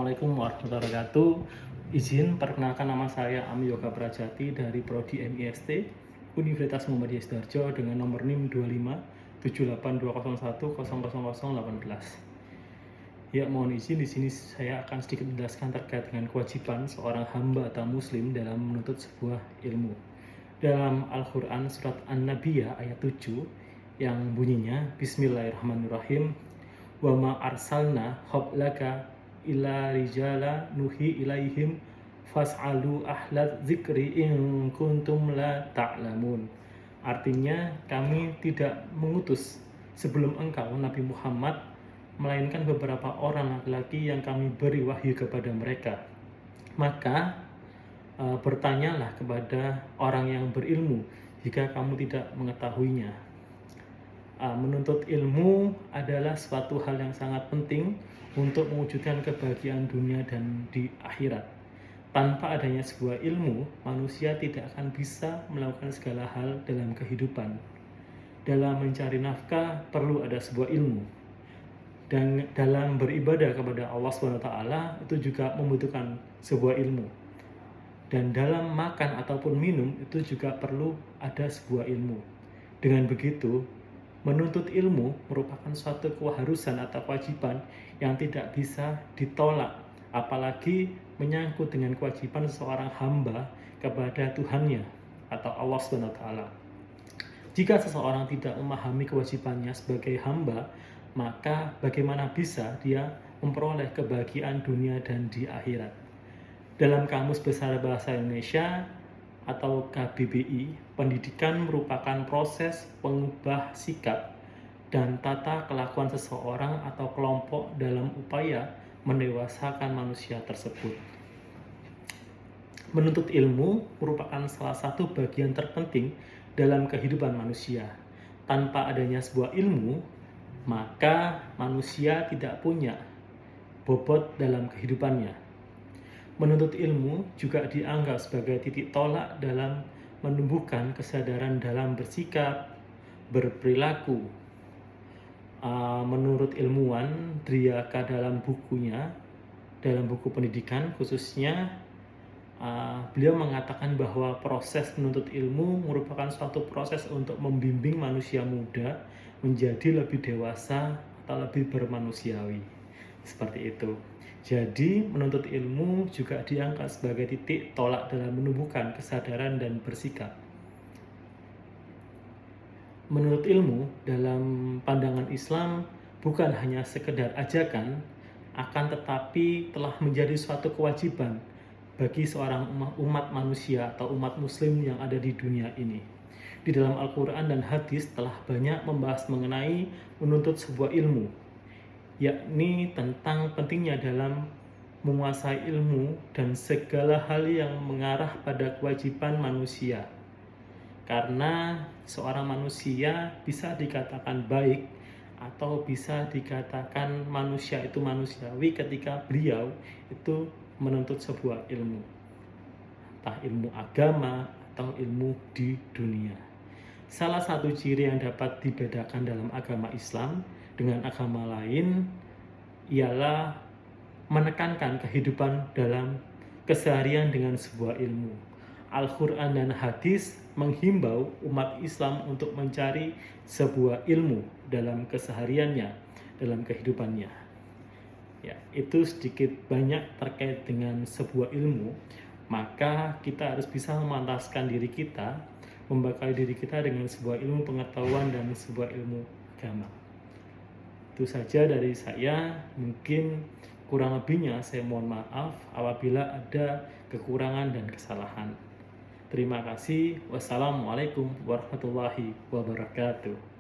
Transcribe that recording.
Assalamualaikum warahmatullahi wabarakatuh. Izin perkenalkan, nama saya Ami Yoga Prajati dari Prodi MIST Universitas Muhammadiyah Sidoarjo dengan nomor NIM 25 Ya, mohon izin di sini saya akan sedikit menjelaskan terkait dengan kewajiban seorang hamba atau muslim dalam menuntut sebuah ilmu. Dalam Al-Qur'an surat An-Nabiyah ayat 7 yang bunyinya Bismillahirrahmanirrahim, wa ma arsalna qablaka illa rijala nuhi ilaihim fas'alu ahla dzikri in kuntum la ta'lamun. Artinya, kami tidak mengutus sebelum engkau Nabi Muhammad, melainkan beberapa orang laki-laki yang kami beri wahyu kepada mereka. Maka bertanyalah kepada orang yang berilmu jika kamu tidak mengetahuinya. Menuntut ilmu adalah suatu hal yang sangat penting untuk mewujudkan kebahagiaan dunia dan di akhirat. Tanpa adanya sebuah ilmu, manusia tidak akan bisa melakukan segala hal dalam kehidupan. Dalam mencari nafkah perlu ada sebuah ilmu. Dan dalam beribadah kepada Allah SWT itu juga membutuhkan sebuah ilmu. Dan dalam makan ataupun minum itu juga perlu ada sebuah ilmu. Dengan begitu, menuntut ilmu merupakan suatu keharusan atau kewajiban yang tidak bisa ditolak, apalagi menyangkut dengan kewajiban seorang hamba kepada Tuhannya atau Allah SWT. Jika seseorang tidak memahami kewajibannya sebagai hamba, maka bagaimana bisa dia memperoleh kebahagiaan dunia dan di akhirat? Dalam Kamus Besar Bahasa Indonesia atau KBBI, pendidikan merupakan proses pengubah sikap dan tata kelakuan seseorang atau kelompok dalam upaya mendewasakan manusia tersebut. Menuntut ilmu merupakan salah satu bagian terpenting dalam kehidupan manusia. Tanpa adanya sebuah ilmu, maka manusia tidak punya bobot dalam kehidupannya. Menuntut ilmu juga dianggap sebagai titik tolak dalam menumbuhkan kesadaran dalam bersikap, berperilaku. Menurut ilmuwan Driyaka dalam bukunya, dalam buku pendidikan khususnya, beliau mengatakan bahwa proses menuntut ilmu merupakan suatu proses untuk membimbing manusia muda menjadi lebih dewasa atau lebih bermanusiawi. Seperti itu. Jadi, menuntut ilmu juga diangkat sebagai titik tolak dalam menumbuhkan kesadaran dan bersikap. Menuntut ilmu dalam pandangan Islam bukan hanya sekedar ajakan, akan tetapi telah menjadi suatu kewajiban bagi seorang umat manusia atau umat muslim yang ada di dunia ini. Di dalam Al-Quran dan hadis telah banyak membahas mengenai menuntut sebuah ilmu, yakni tentang pentingnya dalam menguasai ilmu dan segala hal yang mengarah pada kewajiban manusia. Karena seorang manusia bisa dikatakan baik atau bisa dikatakan manusia itu manusiawi ketika beliau itu menuntut sebuah ilmu, entah ilmu agama atau ilmu di dunia. Salah satu ciri yang dapat dibedakan dalam agama Islam dengan agama lain ialah menekankan kehidupan dalam keseharian dengan sebuah ilmu. Al-Quran dan hadis menghimbau umat Islam untuk mencari sebuah ilmu dalam kesehariannya, dalam kehidupannya. Ya, itu sedikit banyak terkait dengan sebuah ilmu. Maka kita harus bisa memantaskan diri kita, membekali diri kita dengan sebuah ilmu pengetahuan dan sebuah ilmu agama. Itu saja dari saya. Mungkin kurang lebihnya saya mohon maaf apabila ada kekurangan dan kesalahan. Terima kasih. Wassalamualaikum warahmatullahi wabarakatuh.